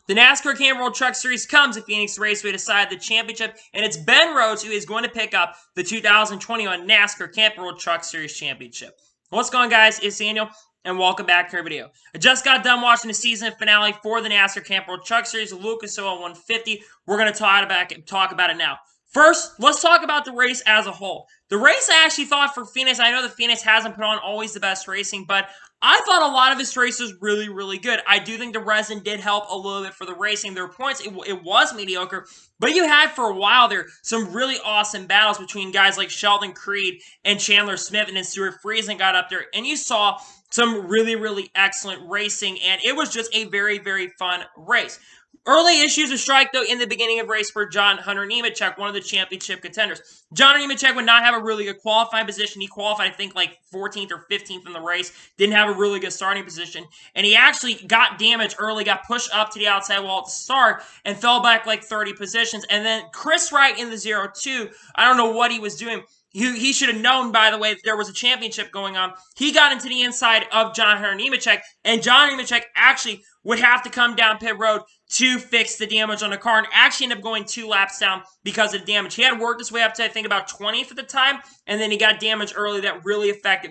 the NASCAR Camping World Truck Series comes at Phoenix Raceway to decide the championship, and it's Ben Rhodes who is going to pick up the 2021 NASCAR Camping World Truck Series Championship. What's going on, guys? It's Daniel, and welcome back to our video. I just got done watching the season finale for the NASCAR Camping World Truck Series, Lucas Oil 150. We're going to talk about it now. First, let's talk about the race as a whole. The race I actually thought for Phoenix, I know that Phoenix hasn't put on always the best racing, but I thought a lot of his race was really, really good. I do think the resin did help a little bit for the racing. There were points, it was mediocre, but you had for a while there some really awesome battles between guys like Sheldon Creed and Chandler Smith, and then Stuart Friesen got up there, and you saw some really, really excellent racing, and it was just a very, very fun race. Early issues with strike, though, in the beginning of race for John Hunter Nemechek, one of the championship contenders. John Hunter Nemechek would not have a really good qualifying position. He qualified, I think, like 14th or 15th in the race. Didn't have a really good starting position. And he actually got damaged early, got pushed up to the outside wall at the start, and fell back like 30 positions. And then Chris Wright in the 0-2, I don't know what he was doing. He should have known, by the way, that there was a championship going on. He got into the inside of John Hunter Nemechek, and John Nemechek actually would have to come down pit road to fix the damage on the car, and actually ended up going 2 laps down because of the damage. He had worked his way up to, I think, about 20th at the time, and then he got damaged early that really affected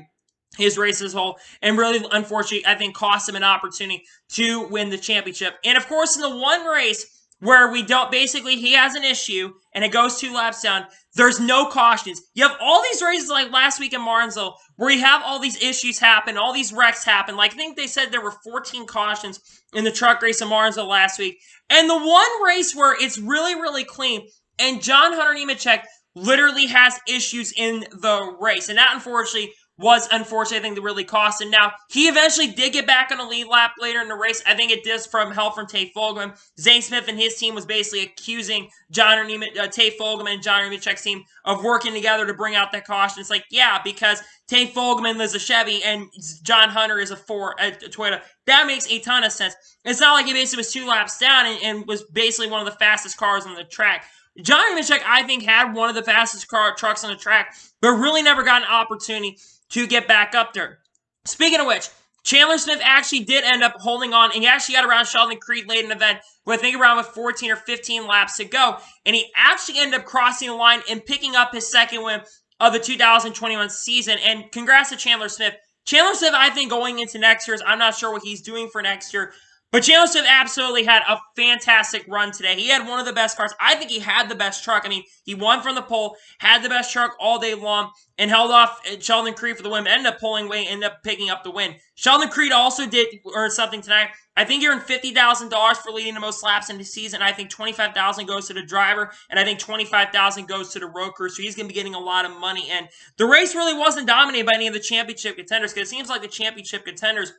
his race as a whole, and really, unfortunately, I think cost him an opportunity to win the championship. And, of course, in the one race where we don't, basically, he has an issue, and it goes 2 laps down, there's no cautions. You have all these races like last week in Martinsville where you have all these issues happen, all these wrecks happen. Like, I think they said there were 14 cautions in the truck race in Martinsville last week. And the one race where it's really, really clean, and John Hunter Nemechek literally has issues in the race. And that, unfortunately, I think, that really cost him. Now, he eventually did get back on a lead lap later in the race. I think it did from help from Tate Fogelman. Zane Smith and his team was basically accusing Tate Fogelman and John Nemechek's team of working together to bring out that caution. It's like, yeah, because Tate Fogelman is a Chevy and John Hunter is a Toyota. That makes a ton of sense. It's not like he basically was 2 laps down and was basically one of the fastest cars on the track. John Nemechek, I think, had one of the fastest trucks on the track, but really never got an opportunity to get back up there. Speaking of which, Chandler Smith actually did end up holding on, and he actually got around Sheldon Creed late in the event, I think around with 14 or 15 laps to go, and he actually ended up crossing the line and picking up his second win of the 2021 season, and congrats to Chandler Smith. Chandler Smith, I think, going into next year's, I'm not sure what he's doing for next year, but Chandler Smith absolutely had a fantastic run today. He had one of the best cars. I think he had the best truck. I mean, he won from the pole, had the best truck all day long, and held off Sheldon Creed for the win. Ended up pulling away, ended up picking up the win. Sheldon Creed also did earn something tonight. I think he earned $50,000 for leading the most laps in the season. I think $25,000 goes to the driver, and I think $25,000 goes to the road crew. So he's going to be getting a lot of money. And the race really wasn't dominated by any of the championship contenders, because it seems like the championship contenders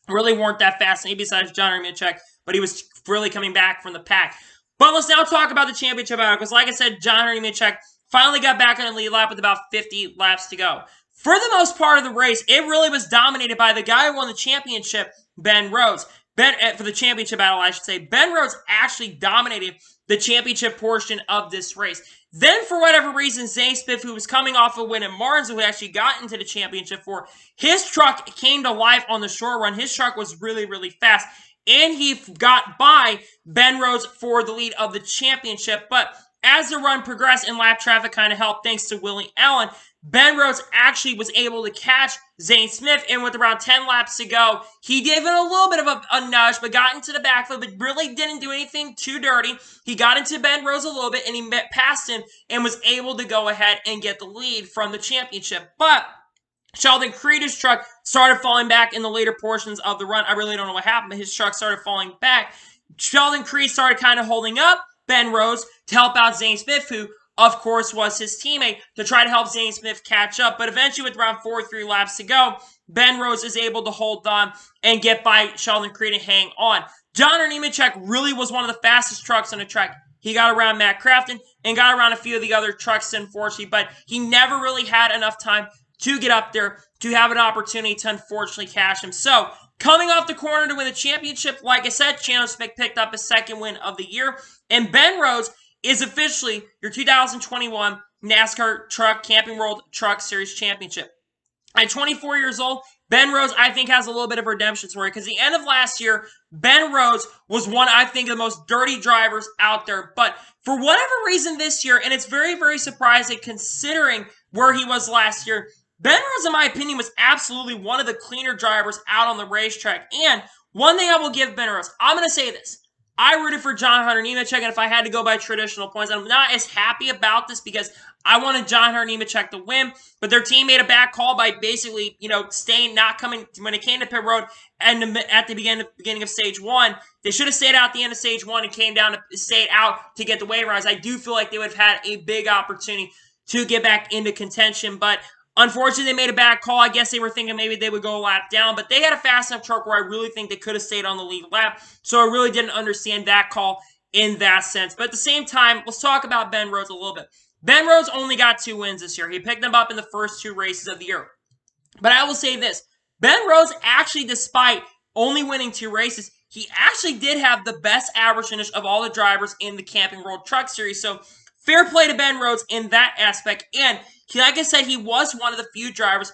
really weren't that fast, maybe besides John Nemechek, but he was really coming back from the pack. But let's now talk about the championship battle, because like I said, John Nemechek finally got back on the lead lap with about 50 laps to go. For the most part of the race, it really was dominated by the guy who won the championship, Ben Rhodes. For the championship battle, I should say. Ben Rhodes actually dominated the championship portion of this race. Then, for whatever reason, Zane Smith, who was coming off a win in Martinsville, who actually got into the championship his truck came to life on the short run. His truck was really, really fast, and he got by Ben Rhodes for the lead of the championship. But as the run progressed and lap traffic kind of helped, thanks to Willie Allen, Ben Rhodes actually was able to catch Zane Smith, and with around 10 laps to go, he gave it a little bit of a nudge, but got into the backfield, but really didn't do anything too dirty. He got into Ben Rhodes a little bit, and he passed him, and was able to go ahead and get the lead from the championship. But Sheldon Creed's truck started falling back in the later portions of the run. I really don't know what happened, but his truck started falling back. Sheldon Creed started kind of holding up Ben Rhodes to help out Zane Smith, who of course, was his teammate to try to help Zane Smith catch up. But eventually, with around 3 laps to go, Ben Rhodes is able to hold on and get by Sheldon Creed and hang on. John Nemechek really was one of the fastest trucks on the track. He got around Matt Crafton and got around a few of the other trucks, unfortunately, but he never really had enough time to get up there to have an opportunity to unfortunately cash him. So, coming off the corner to win the championship, like I said, Chandler Smith picked up his second win of the year, and Ben Rhodes is officially your 2021 NASCAR Camping World Truck Series Championship. At 24 years old, Ben Rhodes, I think, has a little bit of a redemption story because the end of last year, Ben Rhodes was one, I think, of the most dirty drivers out there. But for whatever reason this year, and it's very, very surprising considering where he was last year, Ben Rhodes, in my opinion, was absolutely one of the cleaner drivers out on the racetrack. And one thing I will give Ben Rhodes, I'm going to say this. I rooted for John Hunter Nemechek, and if I had to go by traditional points, I'm not as happy about this because I wanted John Hunter Nemechek to win, but their team made a bad call by basically, staying, not coming, when it came to pit road and at the beginning of stage 1. They should have stayed out at the end of stage 1 and came down to stay out to get the waiver rides. I do feel like they would have had a big opportunity to get back into contention, but unfortunately, they made a bad call. I guess they were thinking maybe they would go a lap down, but they had a fast enough truck where I really think they could have stayed on the lead lap, so I really didn't understand that call in that sense. But at the same time, let's talk about Ben Rhodes a little bit. Ben Rhodes only got 2 wins this year. He picked them up in the first 2 races of the year. But I will say this. Ben Rhodes actually, despite only winning 2 races, he actually did have the best average finish of all the drivers in the Camping World Truck Series. So fair play to Ben Rhodes in that aspect. And like I said, he was one of the few drivers,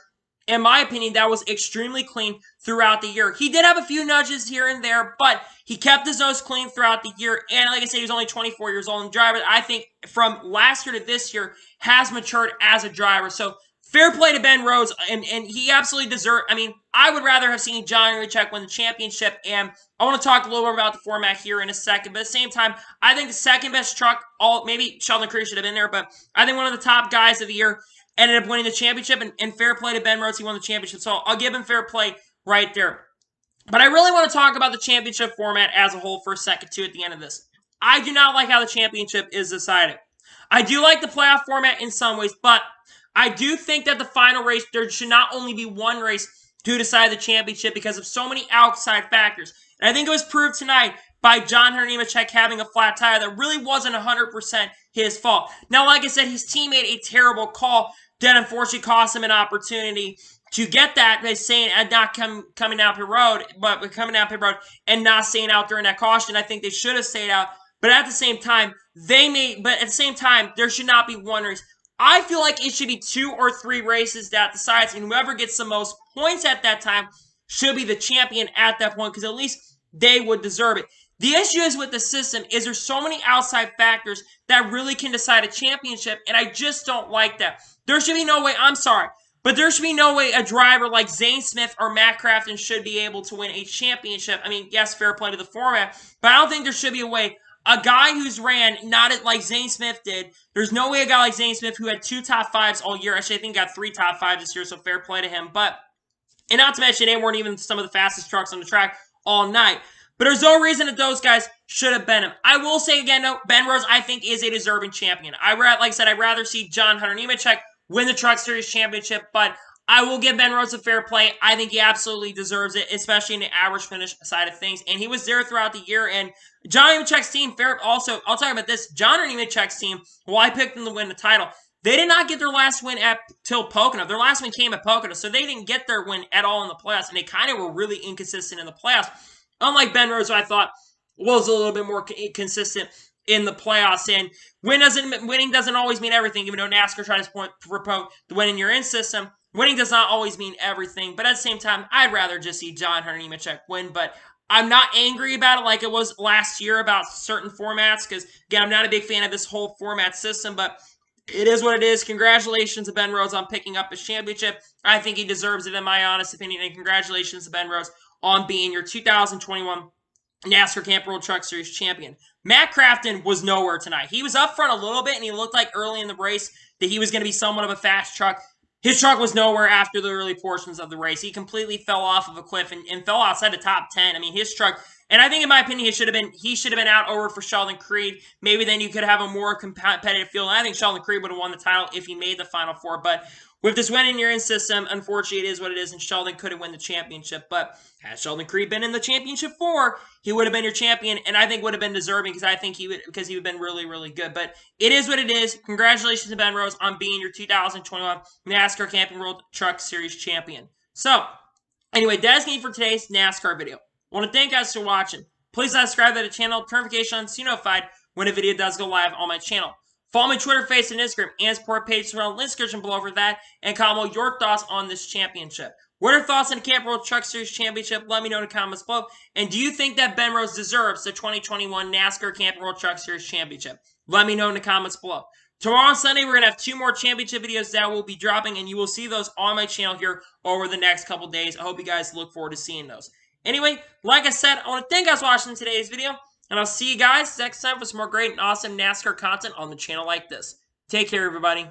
in my opinion, that was extremely clean throughout the year. He did have a few nudges here and there, but he kept his nose clean throughout the year. And like I said, he was only 24 years old. And driver, I think, from last year to this year, has matured as a driver. So fair play to Ben Rhodes, and he absolutely deserved. I mean, I would rather have seen John Nemechek win the championship, and I want to talk a little more about the format here in a second. But at the same time, I think the second best truck, maybe Sheldon Creed should have been there, but I think one of the top guys of the year ended up winning the championship, and fair play to Ben Rhodes, he won the championship. So I'll give him fair play right there. But I really want to talk about the championship format as a whole for a second, too, at the end of this. I do not like how the championship is decided. I do like the playoff format in some ways, but I do think that the final race, there should not only be one race to decide the championship because of so many outside factors. And I think it was proved tonight by John Hunter Nemechek having a flat tire that really wasn't 100% his fault. Now, like I said, his team made a terrible call that unfortunately cost him an opportunity to get that by saying not coming down pit road, but coming down pit road and not staying out during that caution. I think they should have stayed out, but at the same time, there should not be one race. I feel like it should be 2 or 3 races that decides, and whoever gets the most points at that time should be the champion at that point, because at least they would deserve it. The issue is with the system is there's so many outside factors that really can decide a championship, and I just don't like that. There should be no way, I'm sorry, but there should be no way a driver like Zane Smith or Matt Crafton should be able to win a championship. I mean, yes, fair play to the format, but I don't think there should be a way a guy who's ran not like Zane Smith did. There's no way a guy like Zane Smith who had 2 top 5s all year. Actually, I think he got 3 top 5s this year, so fair play to him. And not to mention, they weren't even some of the fastest trucks on the track all night. But there's no reason that those guys should have been him. I will say again, though, Ben Rhodes, I think, is a deserving champion. Like I said, I'd rather see John Hunter Nemechek win the Truck Series Championship, but I will give Ben Rhodes a fair play. I think he absolutely deserves it, especially in the average finish side of things. And he was there throughout the year. And John Nemechek's team, also, I'll talk about this. John Nemechek's team, well, I picked them to win the title. They did not get their last win till Pocono. Their last win came at Pocono, so they didn't get their win at all in the playoffs. And they kind of were really inconsistent in the playoffs. Unlike Ben Rhodes, who I thought was a little bit more consistent in the playoffs. And winning doesn't always mean everything, even though NASCAR tries to promote the winning you're in system. Winning does not always mean everything, but at the same time, I'd rather just see John Hunter Nemechek win, but I'm not angry about it like it was last year about certain formats, because, again, I'm not a big fan of this whole format system, but it is what it is. Congratulations to Ben Rhodes on picking up his championship. I think he deserves it, in my honest opinion, and congratulations to Ben Rhodes on being your 2021 NASCAR Camping World Truck Series champion. Matt Crafton was nowhere tonight. He was up front a little bit, and he looked like early in the race that he was going to be somewhat of a fast truck. His truck was nowhere after the early portions of the race. He completely fell off of a cliff and fell outside the top 10. I mean, his truck, and I think in my opinion, he should have been out over for Sheldon Creed. Maybe then you could have a more competitive field. And I think Sheldon Creed would have won the title if he made the Final Four. But with this win in your in system, unfortunately, it is what it is, and Sheldon could have won the championship. But had Sheldon Creed been in the championship 4, he would have been your champion, and I think would have been deserving because he would have been really, really good. But it is what it is. Congratulations to Ben Rhodes on being your 2021 NASCAR Camping World Truck Series champion. So, anyway, that's me for today's NASCAR video. I want to thank you guys for watching. Please subscribe to the channel, turn notifications on so you're notified when a video does go live on my channel. Follow my Twitter, Facebook, and Instagram, and support page around the link description below for that, and comment your thoughts on this championship. What are your thoughts on the Camp World Truck Series Championship? Let me know in the comments below. And do you think that Ben Rhodes deserves the 2021 NASCAR Camp World Truck Series Championship? Let me know in the comments below. Tomorrow on Sunday, we're going to have 2 more championship videos that will be dropping, and you will see those on my channel here over the next couple days. I hope you guys look forward to seeing those. Anyway, like I said, I want to thank you guys for watching today's video, and I'll see you guys next time for some more great and awesome NASCAR content on the channel like this. Take care, everybody.